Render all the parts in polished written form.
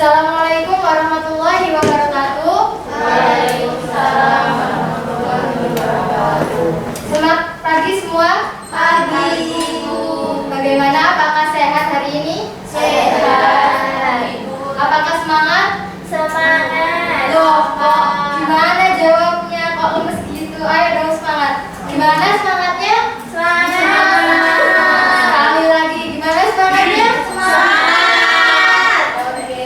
Assalamualaikum warahmatullahi wabarakatuh. Waalaikumsalam warahmatullahi wabarakatuh. Selamat pagi semua. Pagi, Ibu. Bagaimana? Apakah sehat hari ini? Sehat, Ibu. Apakah semangat? Semangat. Loh, kok gimana jawabnya? Kok lemes gitu? Ayo dong semangat. Gimana semangatnya? Semangat. Sekali lagi, gimana semangatnya? Semangat. Oke.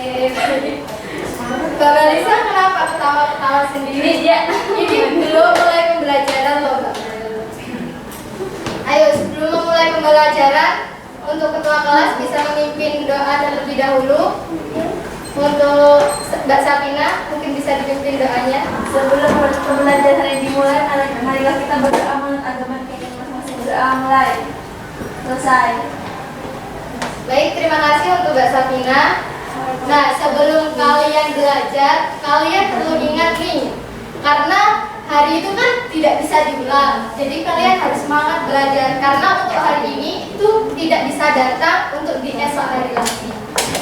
Mbak Lisa kenapa ketawa-ketawa sendiri? Ya. Ini belum mulai pembelajaran loh, Mbak. Ayo sebelum memulai pembelajaran, untuk ketua kelas bisa memimpin doa terlebih dahulu. Untuk Mbak Sapina mungkin bisa dipimpin doanya. Sebelum pembelajaran dimulai, marilah kita berdoa menurut agama kita masing-masing. Berdoa mulai. Selesai. Baik, terima kasih untuk Mbak Sapina. Nah, sebelum kalian belajar, kalian perlu ingat nih, karena hari itu kan tidak bisa diulang. Jadi kalian harus semangat belajar, karena untuk hari ini itu tidak bisa datang untuk di esok hari lagi.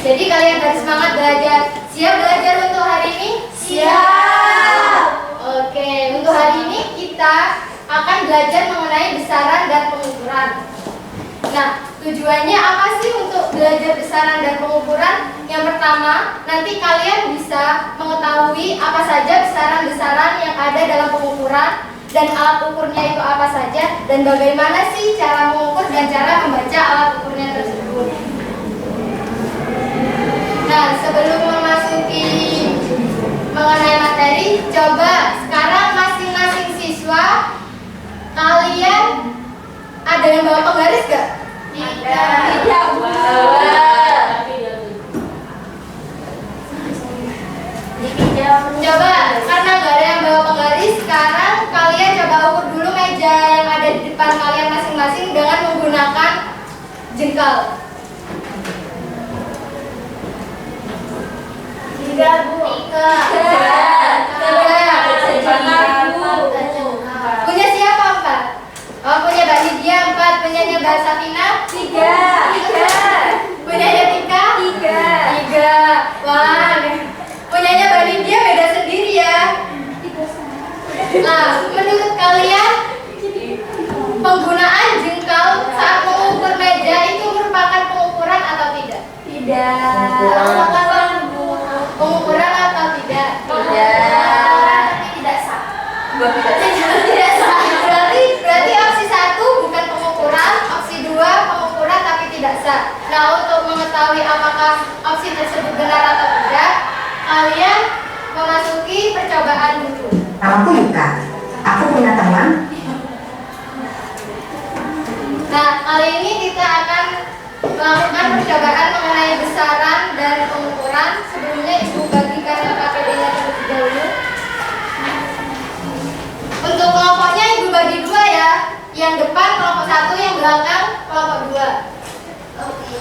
Jadi kalian harus semangat belajar. Siap belajar untuk hari ini? Siap. Oke, untuk hari ini kita akan belajar mengenai besaran dan pengukuran. Nah, tujuannya apa sih untuk belajar besaran dan pengukuran? Yang pertama, nanti kalian bisa mengetahui apa saja besaran-besaran yang ada dalam pengukuran dan alat ukurnya itu apa saja, dan bagaimana sih cara mengukur dan cara membaca alat ukurnya tersebut. Nah, sebelum memasuki mengenai materi, coba sekarang masing-masing siswa kalian ada yang bawa penggaris gak? Tidak, Bu. Coba, karena nggak ada yang bawa penggaris, sekarang kalian coba ukur dulu meja yang ada di depan kalian masing-masing dengan menggunakan jengkal. 3, Bu. 3. Punya siapa 4? Oh, punya Mbak Lydia 4, punyanya Mbak Safina 3. punyanya Tika 3. Wah, punyanya Mbak Lydia beda sendiri ya. Nah, menurut kalian penggunaan jengkal saat mengukur meja itu merupakan pengukuran atau tidak? Pengukuran atau tidak? Tapi tidak sah. Tidak sah. Berarti opsi 1 bukan pengukuran, opsi 2 pengukuran tapi tidak sah. Nah, untuk mengetahui apakah opsi tersebut benar atau tidak, kalian memasuki percobaan dulu. Aku Yuka. Aku punya teman. Nah, kali ini kita akan melakukan percobaan mengenai besaran dan pengukuran. Sebelumnya Ibu bagikan KPD-nya terlebih dahulu. Untuk kelompoknya Ibu bagi 2 ya. Yang depan kelompok 1, yang belakang kelompok 2. Oke.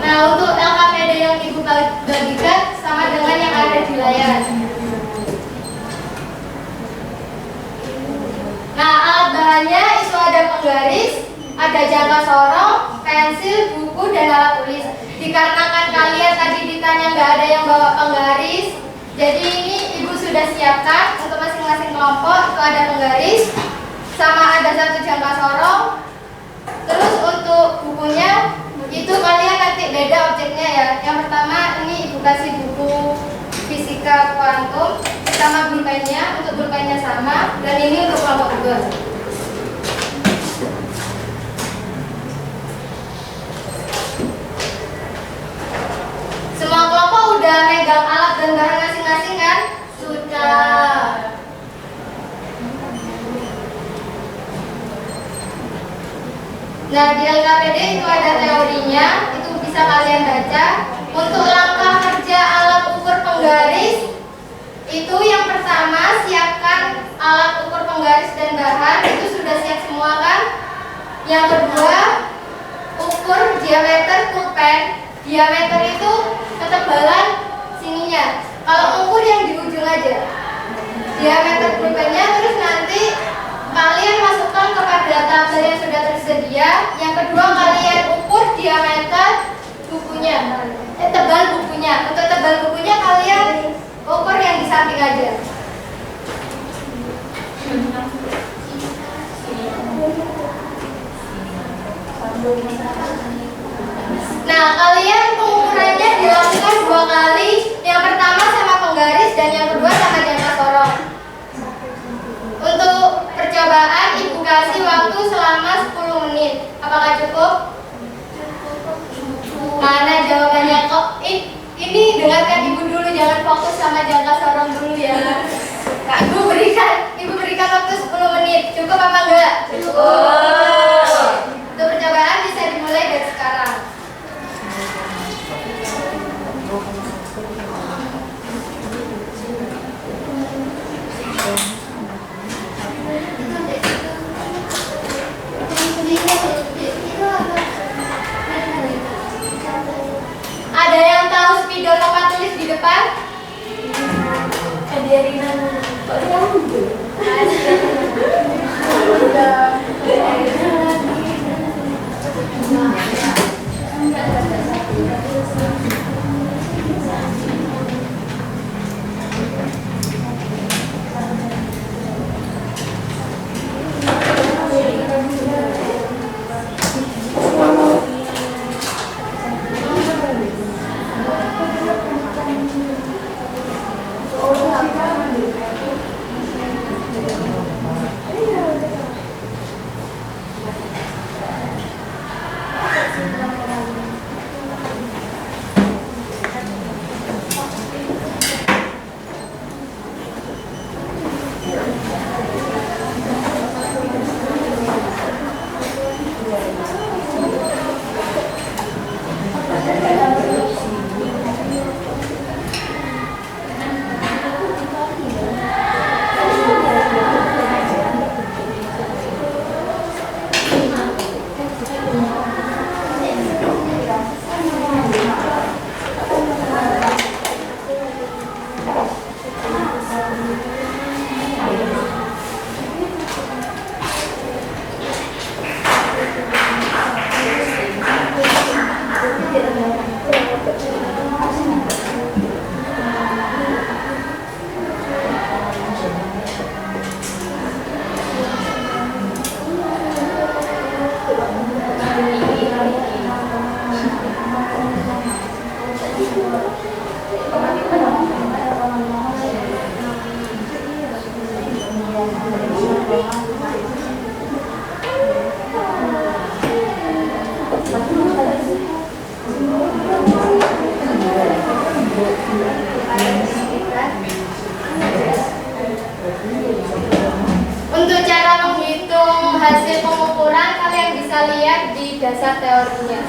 Nah, untuk LKPD yang Ibu bagikan sama dengan yang ada di layar. Nah, alat bahannya itu ada penggaris, ada jangka sorong, pensil, buku, dan alat tulis. Dikarenakan kalian tadi ditanya nggak ada yang bawa penggaris, jadi ini Ibu sudah siapkan untuk masing-masing kelompok. Itu ada penggaris, sama ada 1 jangka sorong. Terus untuk bukunya, itu kalian nanti beda objeknya ya. Yang pertama ini Ibu kasih buku fisika kuantum sama pulpennya, untuk pulpennya sama, dan ini untuk kelompok 2. Semua kelompok udah megang alat dan bahan masing-masing kan? Sudah. Nah, di LKPD itu ada teorinya, itu bisa kalian baca. Untuk langkah kerja alat ukur penggaris, itu yang pertama siapkan alat ukur penggaris dan bahan, itu sudah siap semua kan? Yang kedua, ukur diameter pulpen. Diameter itu ketebalan sininya. Kalau ukur yang di ujung aja. Diameter pulpennya, terus nanti kalian masukkan kepada tabel yang sudah tersedia. Yang kedua, kalian ukur diameter bukunya, tebal bukunya. Untuk tebal bukunya kalian ukur yang di samping aja. Nah, kalian pengukurannya dilakukan 2 kali. Yang pertama sama penggaris dan yang kedua sama jangka sorong. Untuk percobaan ibu kasih waktu selama 10 menit. Apakah cukup? Mana jawabannya kok? Ini dengarkan ibu dulu, jangan fokus sama jangka sorong dulu ya. Kak, ibu berikan waktu 10 menit. Cukup apa enggak? Cukup. Untuk percobaan bisa dimulai dari sekarang. Ada yang tahu spidol papan tulis di depan? Untuk cara menghitung hasil pengukuran kalian bisa lihat di dasar teorinya.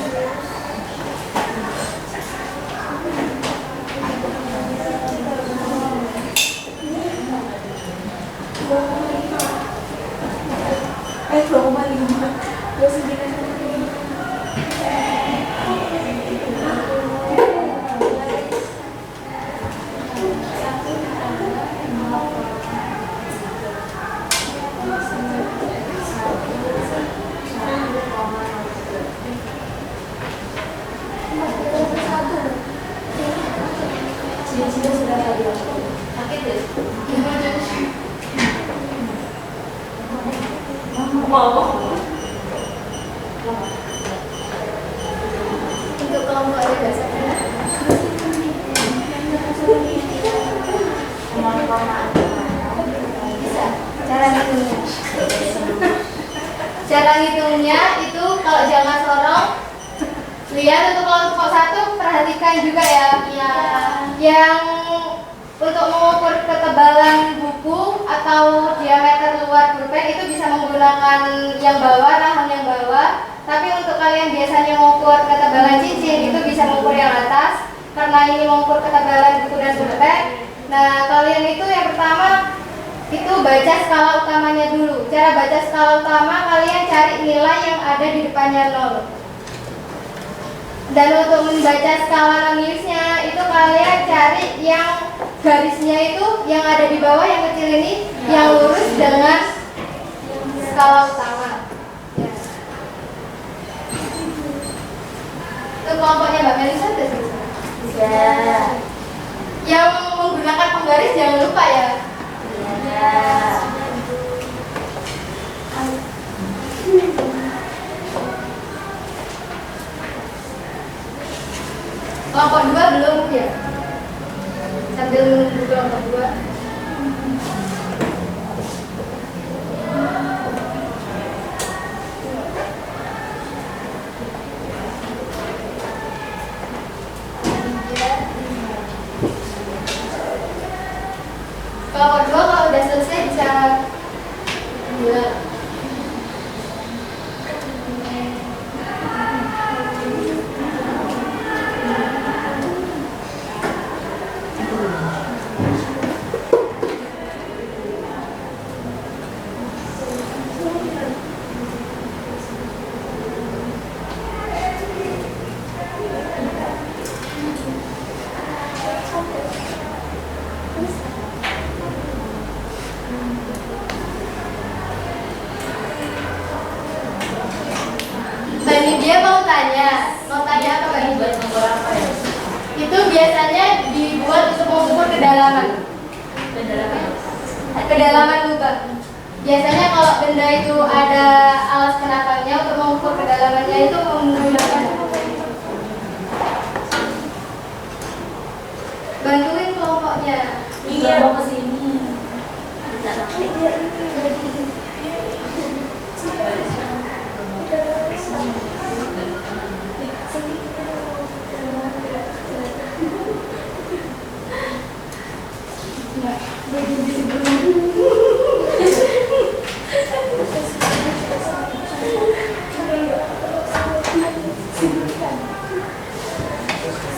Untuk kelompok ada dasarnya. Bisa. Cara ngitungnya itu kalau jangan sorong, lihat untuk kelompok 1 perhatikan juga ya. Yang untuk mengukur ketebalan buku atau diameter luar pulpen itu bisa menggunakan yang bawah, rahang yang bawah. Tapi untuk kalian biasanya mengukur ketebalan cincin itu bisa mengukur yang atas. Karena ini mengukur ketebalan buku dan pulpen. Nah, kalian itu yang pertama itu baca skala utamanya dulu. Cara baca skala utama, kalian cari nilai yang ada di depannya 0. Dan untuk membaca skala non-nilsnya itu kalian cari yang garisnya itu yang ada di bawah yang kecil ini yang lurus dengan skala utama. Ya. Itu kelompoknya Mbak Melisa ada sih? Ya. Yang menggunakan penggaris jangan lupa ya. Ya. Kelompok 2 belum ya? Sambil menunggu kelompok 2. Kelompok 2 kalau udah selesai bisa buat. Dia mau tanya apa Mbak Ibu? Itu biasanya dibuat untuk mengukur kedalaman. Kedalaman lubang. Biasanya kalau benda itu ada alas penatangnya untuk mengukur kedalamannya itu menggunakan. Bantuin kelompoknya. Iya, mau ke sini.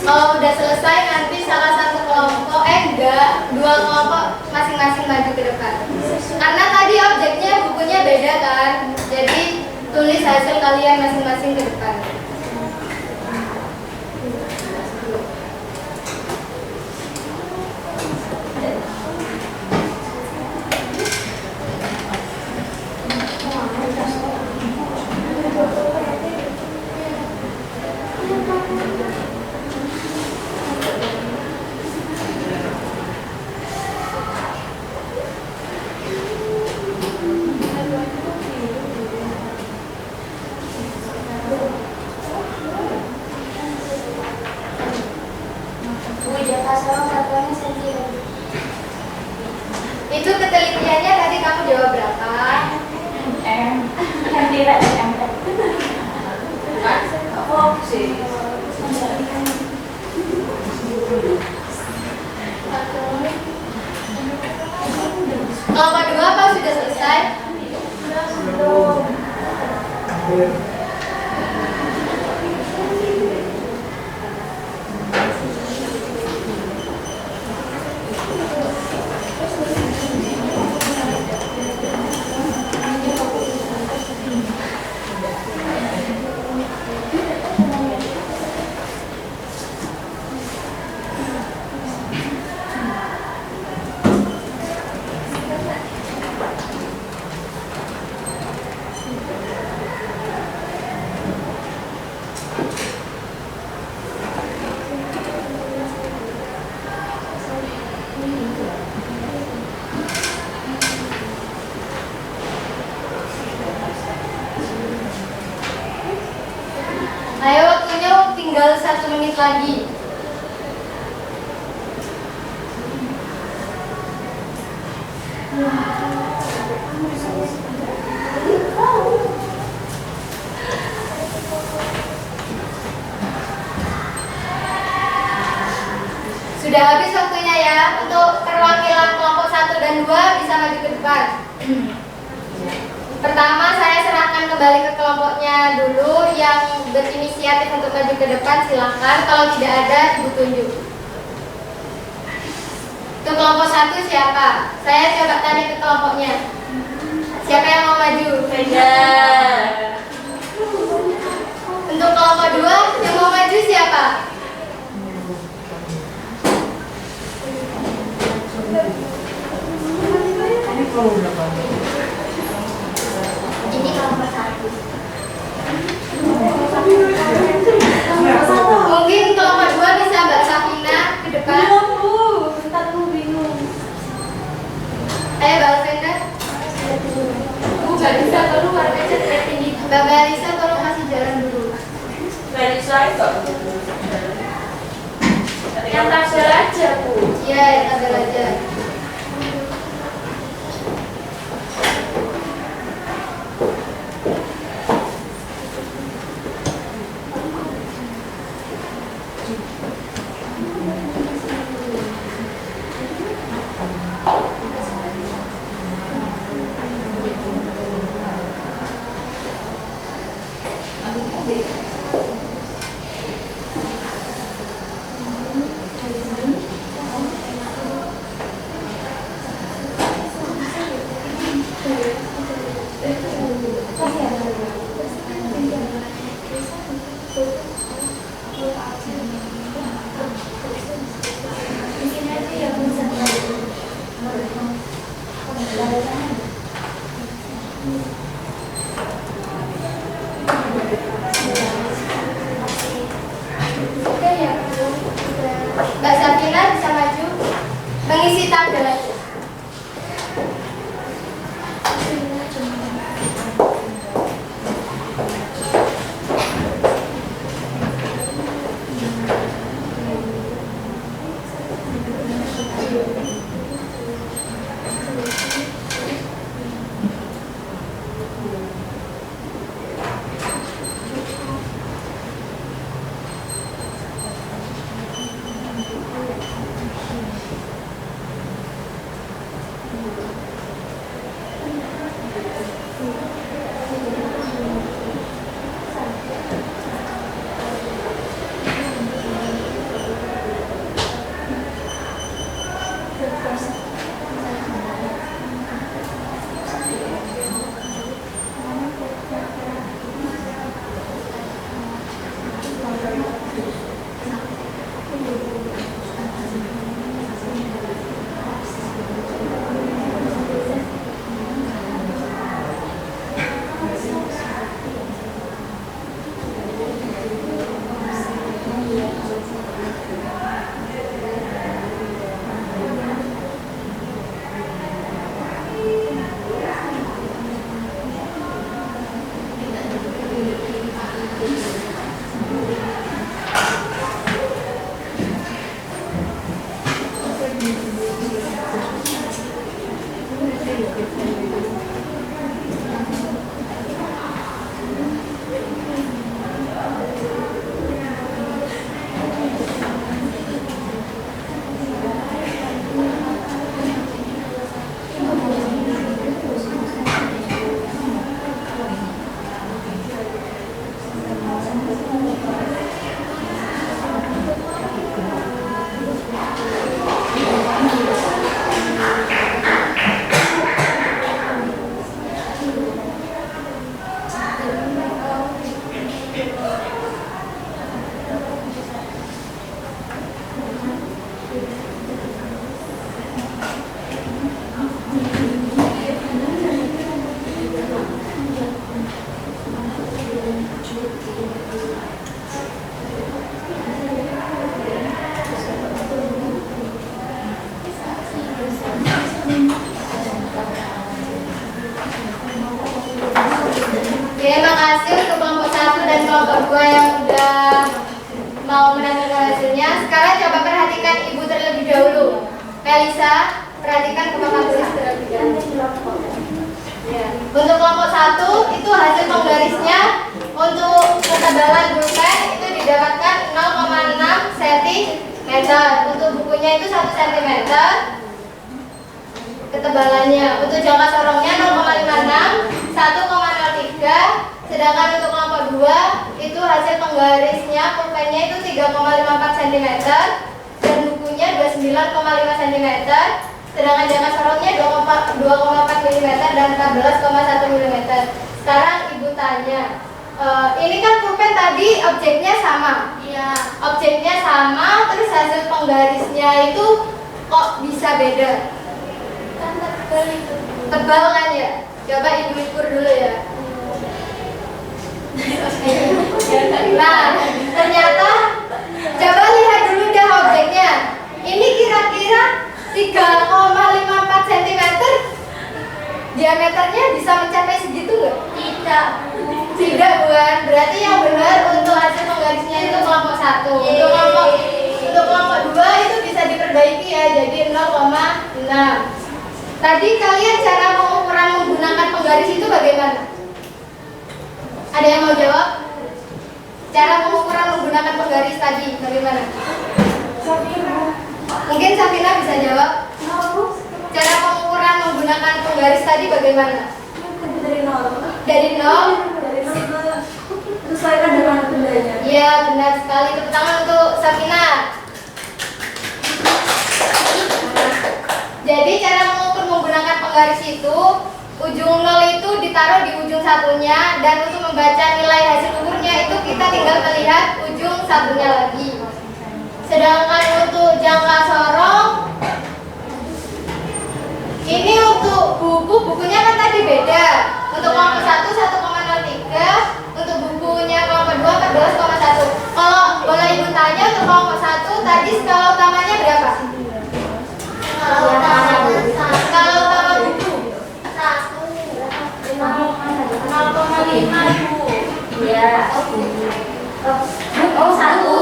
Kalau udah selesai nanti salah satu kelompok, dua kelompok masing-masing maju ke depan. Karena tadi objeknya bukunya beda kan, jadi tulis hasil kalian masing-masing ke depan. Itu ketelitiannya tadi kamu jawab berapa? Tidak Kelompok 2 apa sudah selesai? belum. Ayo waktunya tinggal 1 menit lagi. Sudah habis waktunya ya. Untuk perwakilan kelompok 1 dan 2 bisa maju ke depan. Pertama, saya serahkan kembali ke kelompoknya dulu yang berinisiatif untuk maju ke depan, silakan. Kalau tidak ada, Ibu tunjuk. Untuk kelompok 1 siapa? Saya coba tanya ke kelompoknya. Siapa yang mau maju? Saya. Untuk kelompok 2 yang mau maju siapa? Ini kelompok 1. Mungkin kelompok 2 bisa Mbak Safina ke depan. Bentar dulu bingung. Ayo Mbak Alvenda. Mbak Lisa keluar aja tinggi. Mbak Lisa tolong kasih jalan dulu. Melisa itu. Yang tabel aja, Bu. Iya, yang tabel aja. Mbak Safina bisa maju mengisi tabel aja. Terima kasih untuk kelompok 1 dan kelompok 2 yang sudah mau menanyakan hasilnya. Sekarang coba perhatikan Ibu terlebih dahulu. Melisa, perhatikan kelompok tulis terlebih dahulu. Untuk kelompok 1 itu hasil penggarisnya untuk ketebalan pulpen itu didapatkan 0,6 cm. Untuk bukunya itu 1 cm. ketebalannya. Untuk jangka sorongnya 0,56, 1,03, sedangkan untuk kelompok 2 itu hasil penggarisnya pulpennya itu 3,54 cm dan bukunya 29,5 cm, sedangkan jangka sorongnya 2,4 mm dan 14,1 mm. Sekarang ibu tanya, ini kan pulpen tadi objeknya sama. Iya. Objeknya sama, terus hasil penggarisnya itu kok bisa beda? Kan tebal itu. Tebal kan ya? Coba ibu ukur dulu ya. Nah, ternyata coba lihat dulu dah objeknya. Ini kira-kira 3,54 cm. Diameternya bisa mencapai segitu nggak? Tidak. Tidak, bukan. Berarti yang benar untuk hasil penggarisnya itu kelompok 1. Untuk kelompok 2 itu bisa diperbaiki ya, jadi 0,6. Tadi kalian cara pengukuran menggunakan penggaris itu bagaimana? Ada yang mau jawab? Cara pengukuran menggunakan penggaris tadi bagaimana? Mungkin Safina bisa jawab. Cara pengukuran menggunakan penggaris tadi bagaimana? Dari 0. Dari 0. Sesuaikan dengan bendanya. Iya, benar sekali. Tepuk tangan untuk Safina. Jadi cara mengukur menggunakan penggaris itu, ujung 0 itu ditaruh di ujung satunya, dan untuk membaca nilai hasil ukurnya itu kita tinggal melihat ujung satunya lagi. Sedangkan untuk jangka sorong, ini untuk bukunya kan tadi beda. Untuk kelompok 1 1,03, untuk bukunya kelompok 2 14,1. Kalau boleh ibu tanya, untuk kelompok 1 tadi skala utamanya berapa? Skala utama buku 0,5 Bu. Iya. Oh, 1.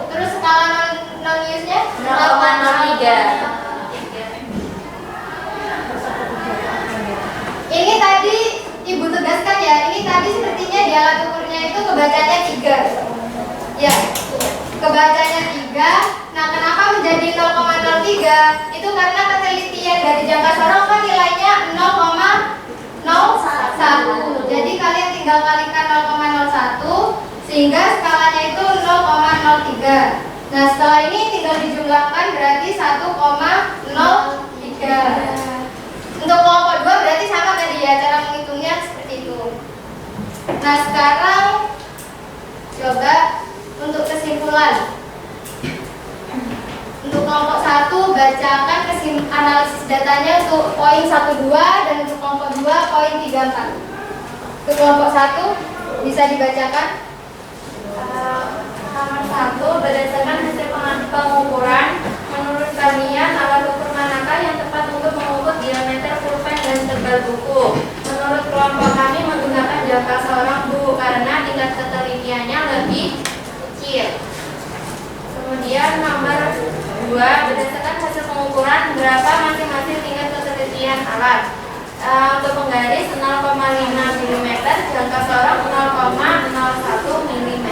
Terus skala non newsnya 0,03. Ini tadi ibu tegaskan ya, ini tadi sepertinya di alat ukurnya itu kebacanya 3. Ya, kebacanya 3. Nah, kenapa menjadi 0,03? Itu karena ketelitian dari jangka sorong kan nilainya 0,01. Jadi kalian tinggal kalikan 0,01 sehingga skalanya itu 0,03. Nah, setelah ini tinggal dijumlahkan berarti 1,03. Untuk kelompok 2 berarti sama tadi ya, cara menghitungnya seperti itu. Nah, sekarang coba untuk kesimpulan. Untuk kelompok 1 bacakan analisis datanya untuk poin 12 dan untuk kelompok 2 poin 34. Untuk kelompok 1 bisa dibacakan. Nomor 1, berdasarkan hasil pengukuran, menurut kalian alat ukur manakah yang tepat untuk mengukur diameter pulpen dan tebal buku? Menurut kelompok kami menggunakan jangka sorong Bu, karena tingkat ketelitiannya lebih kecil. Kemudian nomor 2, berdasarkan hasil pengukuran, berapa masing-masing tingkat ketelitian alat? Untuk penggaris 0,5 mm, jangka sorong 0,01 mm.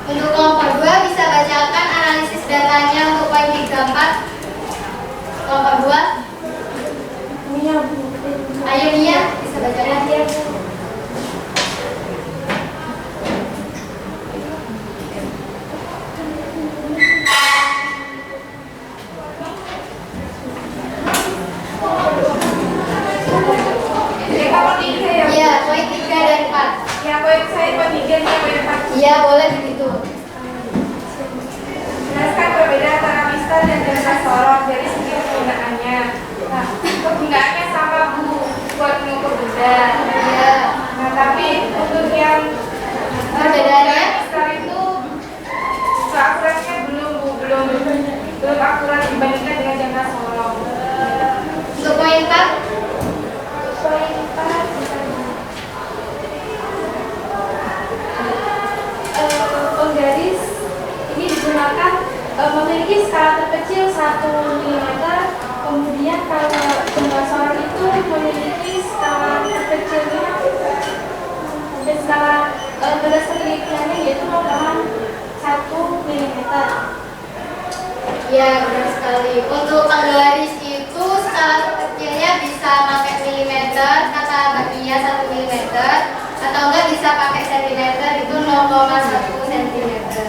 Untuk kelompok 2 bisa bacakan analisis datanya untuk poin 34. Kelompok 2. Ayo Nia, bisa bacakan dia. Iya, poin 3 dan 4. Ya, poin saya poin 3 nih, poin 4. Iya, boleh begitu. Jelaskan perbedaan antara mistar dan jangka sorong dari segi penggunaannya. Nah, penggunaannya sama Bu buat mengukur benda. Iya. Nah, tapi untuk yang Perbedaannya? mistar itu keakuratnya belum akurat dibandingkan dengan jangka sorong. Untuk poin 4. Poin 4 penggaris ini digunakan memiliki skala terkecil 1 mm, kemudian kalau jangka sorong itu memiliki skala terkecilnya dan skala berdasarkan penelitiannya yaitu 0,1 mm. Ya, benar sekali. Untuk penggaris itu skala kecilnya bisa pakai milimeter, kata Mbak Mia 1 milimeter, atau enggak bisa pakai sentimeter, itu 0,1 sentimeter.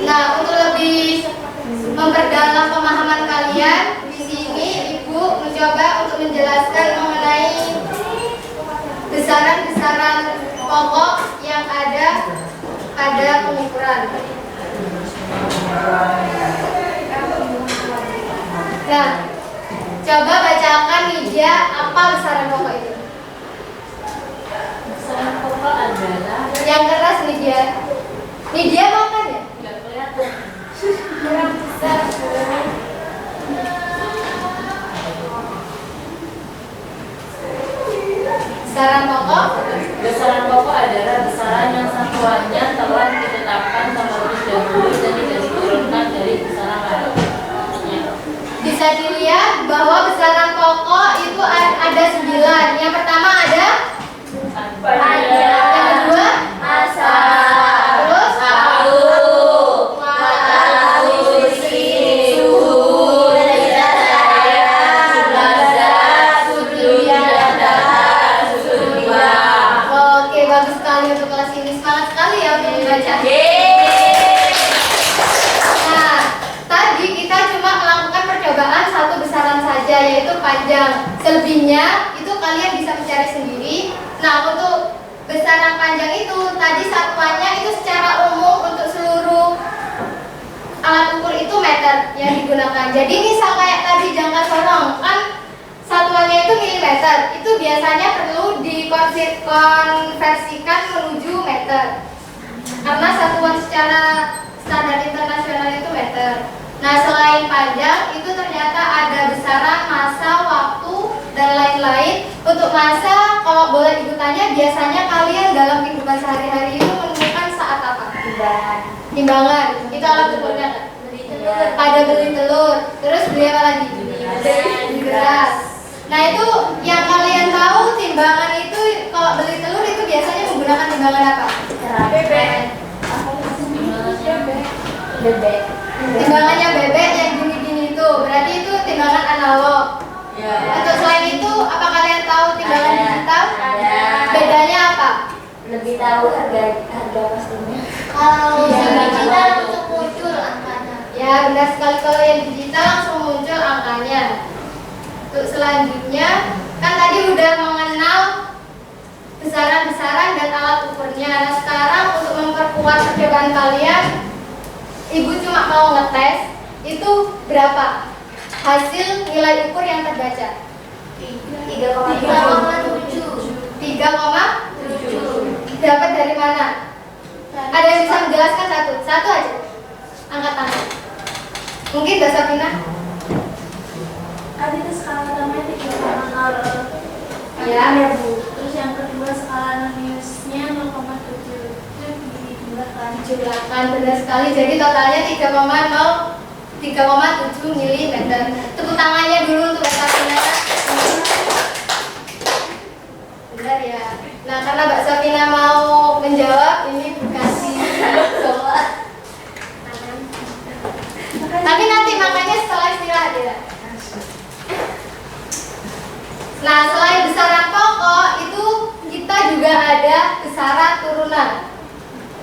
Nah, untuk lebih memperdalam pemahaman kalian, di sini Ibu mencoba untuk menjelaskan mengenai besaran-besaran pokok yang ada pada pengukuran. Nah, coba bacakan Nidia apa besaran pokok itu. Besaran pokok adalah Yang keras Nidia. Nidia makan ya? nggak kelihatan. Kurang besar. Besaran pokok. Besaran pokok adalah besaran yang satuannya telah ditetapkan terlebih dahulu dan tidak diturunkan dari besaran lainnya. Bisa dilihat bahwa besaran pokok itu ada 9. Yang pertama ada yang kedua masa, terus Oke, bagus sekali untuk kelas ini. Semangat sekali ya untuk membaca. Nah, tadi kita cuma melakukan percobaan satu besaran saja, yaitu panjang. Selebihnya itu kalian bisa mencari sendiri. Nah, untuk besaran panjang itu tadi satuannya itu secara umum untuk seluruh alat ukur itu meter yang digunakan. Jadi misal kayak tadi jangka sorong kan satuannya itu milimeter, itu biasanya perlu dikonversikan menuju meter karena satuan secara standar internasional itu meter. Nah, selain panjang itu ternyata ada besaran masa, waktu, dan lain-lain. Untuk masa, kalau boleh Ibu tanya, biasanya kalian dalam kehidupan sehari-hari itu menemukan saat apa? Timbangan. Itu alat ukurnya kan? Ada beli telur. Terus beli apa lagi? Beli beras. Nah, itu yang kalian tahu timbangan itu kalau beli telur itu biasanya menggunakan timbangan apa? Bebek. Timbangannya bebek yang gini-gini itu. Berarti itu timbangan analog. Untuk selain itu, apa kalian tahu timbangan digital? Bedanya apa? Lebih tahu harga pastinya. Kalau Iya, yang digital analog. untuk muncul angkanya. Ya, benar sekali. Kalau yang digital langsung muncul angkanya. Untuk selanjutnya, kan tadi udah mengenal besaran-besaran dan alat ukurnya. Nah, sekarang untuk memperkuat percobaan kalian, Ibu cuma mau ngetes itu berapa hasil nilai ukur yang terbaca? 3,7. Dapat dari mana? Ada yang bisa menjelaskan satu? Satu aja. Angkat tangan. Mungkin Mbak Sabina? Ada itu skala pertamanya 3,0. Ya. Terus yang kedua skala minusnya 0,7. Itu dijumlahkan. Jumlahkan, benar sekali. Jadi totalnya 3,7 mm. Tepuk tangannya dulu untuk Mbak Sabina. Benar ya. Nah, karena Mbak Sabina mau menjawab, ini dikasih bola. Tapi nanti makanya setelah istirahat ya. Nah, selain besaran pokok itu kita juga ada besaran turunan.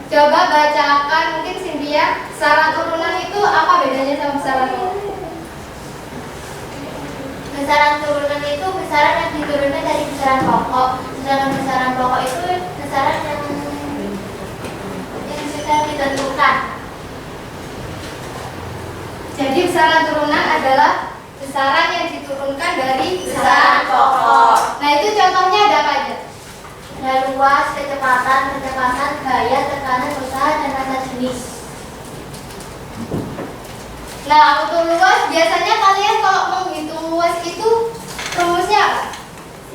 Coba bacakan mungkin Cynthia, besaran turunan itu apa bedanya sama besaran pokok? Besaran turunan itu besaran yang diturunkan dari besaran pokok. Sedangkan besaran pokok itu besaran yang sudah ditentukan. Jadi besaran turunan adalah besaran yang diturunkan dari Besaran pokok. Nah, itu contohnya ada apa aja? Ada luas, kecepatan, gaya, tekanan, usaha, dan rasa jenis. Nah, untuk luas biasanya kalian kalau menghitung luas itu rumusnya apa?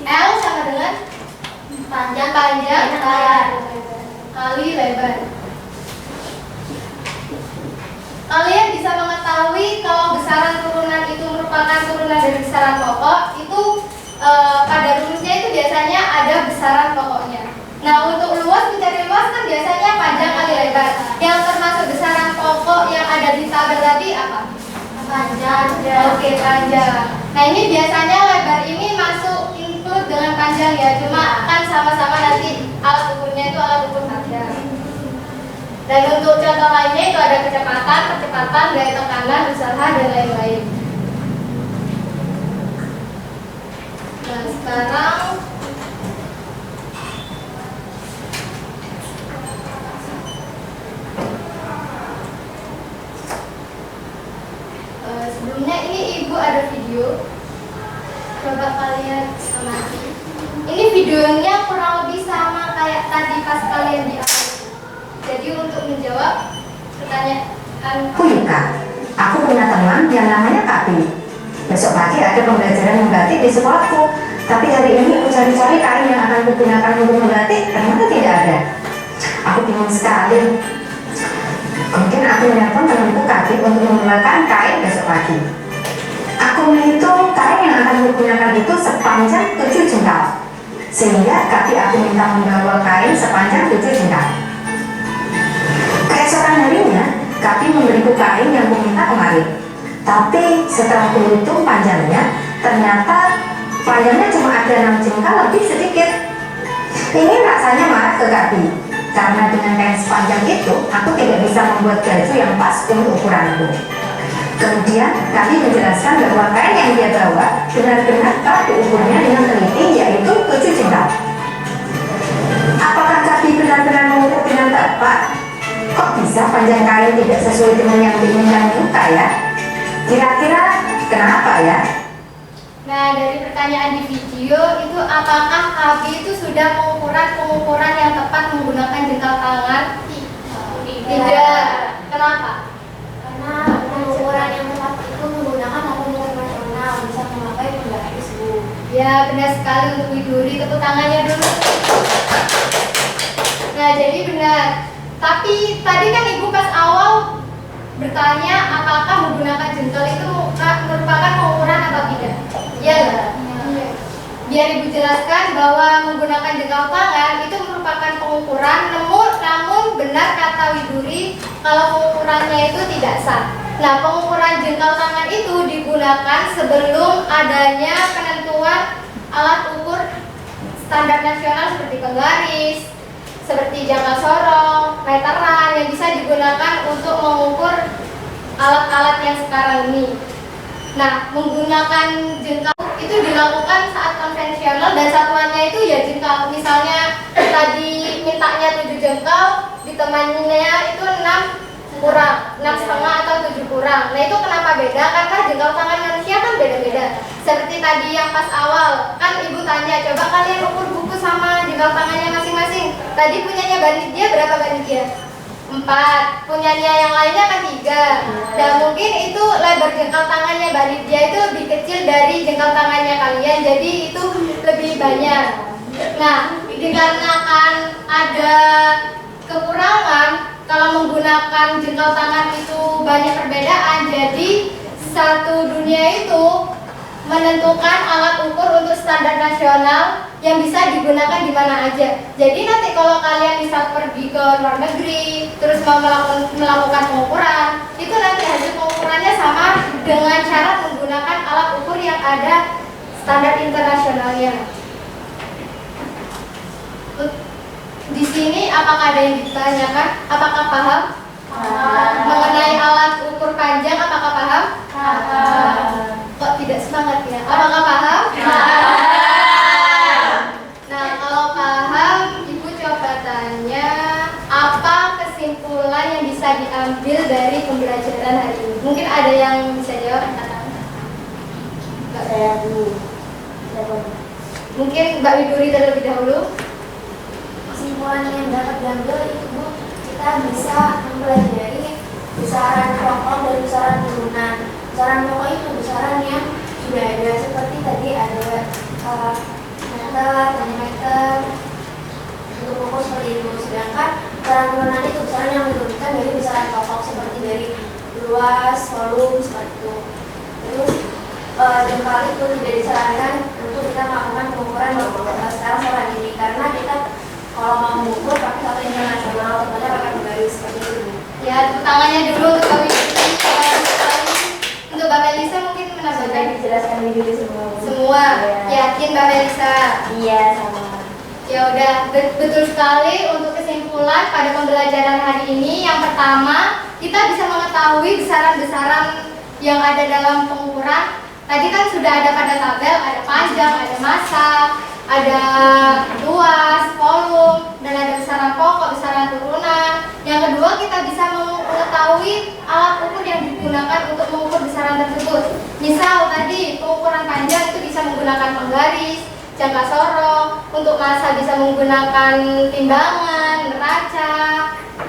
L sama dengan Panjang, kali lebar. Kalian bisa mengetahui kalau besaran turunan itu merupakan turunan dari besaran pokok itu pada rumusnya itu biasanya ada besaran pokoknya. Nah, untuk luas mencari luas kan biasanya panjang kali lebar. Yang termasuk besaran pokok yang ada di tabel tadi apa? Panjang. Oke, panjang. Nah, ini biasanya lebar ini masuk include dengan panjang ya. Cuma kan sama-sama nanti alat ukurnya itu alat ukur panjang. Dan untuk contoh lainnya itu ada kecepatan, gaya tekanan, usaha dan lain-lain. Nah, sekarang sebelumnya ini ibu ada video, coba kalian amati. Ini videonya kurang lebih sama kayak tadi pas kalian di awal. Jadi untuk menjawab pertanyaan Yunka, aku punya teman yang namanya Kapi. Besok pagi ada pembelajaran membatik di sekolahku. Tapi hari ini aku cari-cari kain yang akan kugunakan untuk membatik, ternyata tidak ada. Aku bingung sekali. Kemudian aku menelpon temanku Kapi untuk membuatkan kain besok pagi. Aku menghitung kain yang akan kugunakan itu sepanjang 7 jengkal. Sehingga Kapi aku minta membawa kain sepanjang 7 jengkal. Keesokan harinya, Kapi memberiku kain yang kuminta kemarin. Tapi setelah kuhitung panjangnya, ternyata panjangnya cuma ada 6 jengkal lebih sedikit. Ini rasanya marah ke Kapi, karena dengan kain sepanjang itu, aku tidak bisa membuat baju yang pas untuk ukuranku. Kemudian, Kapi menjelaskan bahwa kain yang dia bawa benar-benar telah diukurnya dengan teliti, yaitu 7 jengkal. Apakah Kapi benar-benar mengukur dengan tepat? Kok bisa panjang kain tidak sesuai dengan yang diinginkan Yunka ya? Kira-kira kenapa ya? Nah, dari pertanyaan di video itu apakah Kapi itu sudah pengukuran yang tepat menggunakan jengkal tangan? Tidak. Kenapa? Karena pengukuran yang tepat itu menggunakan alat ukur nasional bisa memakai penggaris Bu. Ya, benar sekali untuk Widuri, tepuk tangannya dulu. Nah, jadi benar. Tapi tadi kan Ibu pas awal bertanya apakah menggunakan jengkal itu merupakan pengukuran atau tidak? Iya nggak? Iya. Biar Ibu jelaskan bahwa menggunakan jengkal tangan itu merupakan pengukuran, namun benar kata Widuri kalau pengukurannya itu tidak sah. Nah, pengukuran jengkal tangan itu digunakan sebelum adanya penentuan alat ukur standar nasional seperti penggaris, seperti jangka sorong, meteran yang bisa digunakan untuk mengukur alat-alat yang sekarang ini. Nah, menggunakan jengkal itu dilakukan saat konvensional dan satuannya itu ya jengkal. Misalnya tadi mintanya 7 jengkal, ditemaninya itu 6,5 atau 7 kurang. Nah, itu kenapa beda? Karena jengkal tangan manusia kan beda-beda. Seperti tadi yang pas awal, kan Ibu tanya, coba kalian ukur buku sama jengkal tangannya masing-masing. Tadi punyanya Banidia berapa Banidia? 4. Punyanya yang lainnya kan 3. Dan mungkin itu lebar jengkal tangannya Banidia itu lebih kecil dari jengkal tangannya kalian, jadi itu lebih banyak. Nah, dikarenakan ada kekurangan kalau menggunakan jengkal tangan itu banyak perbedaan, jadi satu dunia itu menentukan alat ukur untuk standar nasional yang bisa digunakan di mana aja. Jadi nanti kalau kalian bisa pergi ke luar negeri terus mau melakukan pengukuran, itu nanti hasil pengukurannya sama dengan cara menggunakan alat ukur yang ada standar internasionalnya. Di sini apakah ada yang ditanyakan? Apakah paham? Mengenai alat ukur panjang, apakah paham? Kok tidak semangat ya? Apakah paham? Nah, kalau paham, Ibu coba tanya apa kesimpulan yang bisa diambil dari pembelajaran hari ini? Mungkin ada yang bisa jawab? Saya dulu. Mungkin Mbak Widuri terlebih dahulu. Kesimpulan yang dapat diambil itu Bu, kita bisa mempelajari besaran pokok dan besaran turunan. Besaran pokok itu besaran yang sudah ada, seperti tadi ada meter, milimeter, untuk pokok seperti itu. Sedangkan besaran turunan itu besaran yang diturunkan dari besaran pokok, seperti dari luas, volume, seperti itu. Terus jengkal itu tidak disarankan untuk kita melakukan pengukuran secara secara ini, karena kita kalau tangannya dulu untuk kami. Untuk Mbak Melisa mungkin menambahkan. Dijelaskan dulu semua. Semua. Yakin Mbak Melisa? Iya, sama. Ya udah, betul sekali. Untuk kesimpulan pada pembelajaran hari ini, yang pertama kita bisa mengetahui besaran-besaran yang ada dalam pengukuran. Tadi kan sudah ada pada tabel, ada panjang, ada massa, ada luas, volume, dan ada besaran pokok, besaran turunan. Yang kedua, kita bisa mengetahui alat ukur yang digunakan untuk mengukur besaran tersebut. Misal tadi pengukuran panjang itu bisa menggunakan penggaris, jangka sorong, untuk massa bisa menggunakan timbangan, neraca,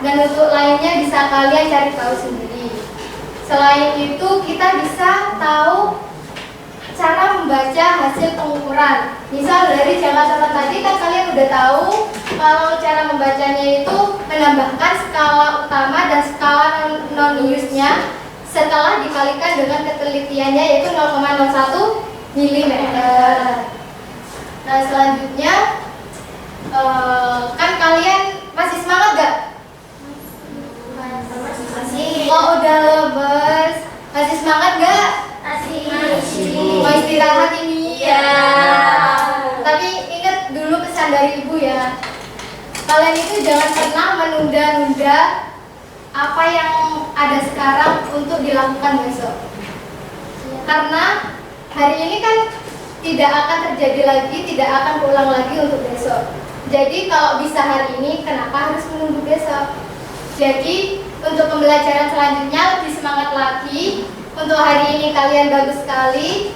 dan untuk lainnya bisa kalian cari tahu sendiri. Selain itu, kita bisa tahu cara membaca hasil pengukuran. Misal dari jangka sorong tadi kan kalian udah tahu kalau cara membacanya itu menambahkan skala utama dan skala non-iusnya setelah dikalikan dengan ketelitiannya yaitu 0,01 mm. Nah selanjutnya kan kalian masih semangat gak? Masih. Oh udah lebers. Masih semangat gak? Masih. Mau istirahat ini? Iya. Tapi ingat dulu pesan dari ibu ya. Kalian itu jangan pernah menunda-nunda apa yang ada sekarang untuk dilakukan besok. Karena hari ini kan tidak akan terjadi lagi, tidak akan pulang lagi untuk besok. Jadi kalau bisa hari ini, kenapa harus menunggu besok? Jadi untuk pembelajaran selanjutnya lebih semangat lagi. Untuk hari ini kalian bagus sekali.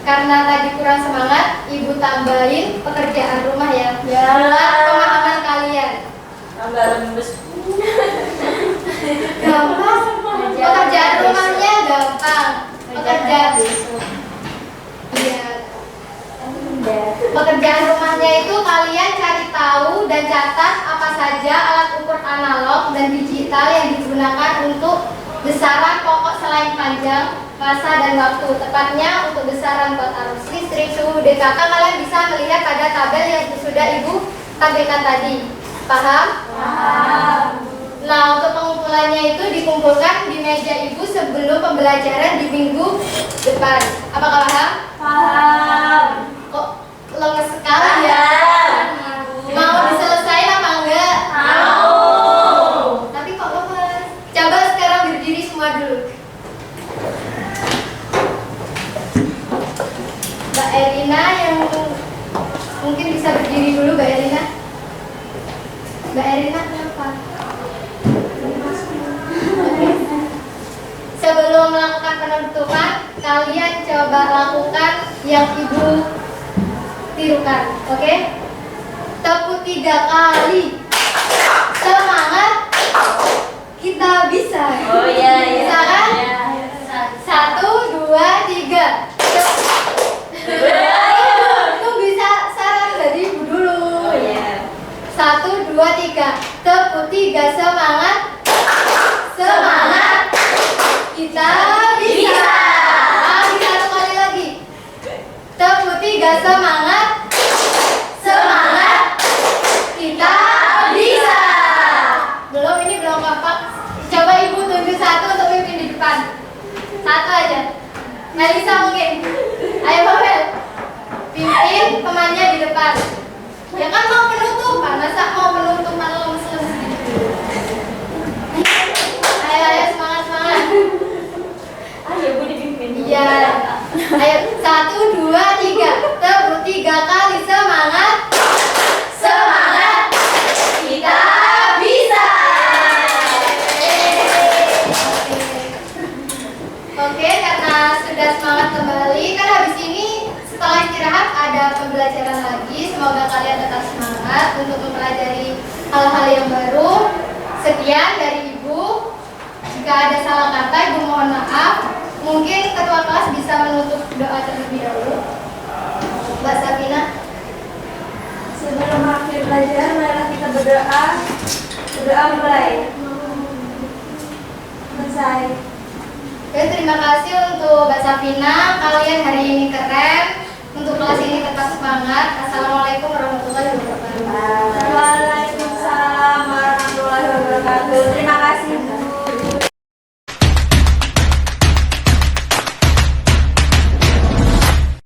Karena tadi kurang semangat, ibu tambahin pekerjaan rumah ya. Buat pemahaman kalian. Tambah lembes. Gampang. Pekerjaan rumahnya gampang. Pekerjaan. Iya. Pekerjaan rumahnya itu kalian cari tahu dan catat apa saja alat ukur analog dan digital yang digunakan untuk besaran pokok selain panjang, massa dan waktu. Tepatnya untuk besaran buat arus listrik, suhu, DKK kalian bisa melihat pada tabel yang sudah ibu tampilkan tadi. Paham? Paham. Nah untuk pengumpulannya itu dikumpulkan di meja ibu sebelum pembelajaran di minggu depan. Apakah paham? Paham. Kok lemes sekali ya? Mau diselesain apa enggak? Mau. Tapi kok lemes? Coba sekarang berdiri semua dulu. Mbak Erina yang mungkin bisa berdiri dulu, Mbak Erina. Mbak Erina kenapa? Sebelum melakukan penutupan, kalian coba lakukan yang ibu tirukan, oke? Tepuk 3 kali. Semangat, kita bisa. Oh iya iya. Bisa kan? 1, 2, 3. Itu bisa saran dari ibu dulu. 1, 2, 3. Tepuk 3, semangat. Semangat. Kita bisa. Lagi 1 kali lagi. Tepuk 3, semangat. Semangat. Kita bisa. Belum, ini belum kompak. Coba ibu tunjuk 1 untuk pimpin di depan. 1 aja. Melisa mungkin. Ayo Babel. Pimpin temannya di depan. Ya kan mau penutupan, masa mau penutupan lemes-lemes gitu. Ayo semangat. Ayo Bu dipimpin. Iya. Ayo 1, 2, 3. Tepuk 3 kali, semangat. Semangat. Kita bisa. Oke, karena sudah semangat kembali, kan habis ini setelah istirahat ada pembelajaran lagi. Semoga kalian tetap semangat untuk mempelajari hal-hal yang baru. Sekian dari ibu. Jika ada salah kata, ibu mohon maaf. Mungkin ketua kelas bisa menutup doa terlebih dahulu. Mbak Sabina. Sebelum akhir pelajaran, marilah kita berdoa. Berdoa mulai. Selesai. Oke, terima kasih untuk Mbak Safina. Kalian hari ini keren. Untuk kelas ini tetap semangat. Assalamualaikum warahmatullahi wabarakatuh. Waalaikumsalam warahmatullahi wabarakatuh. Terima kasih Bu.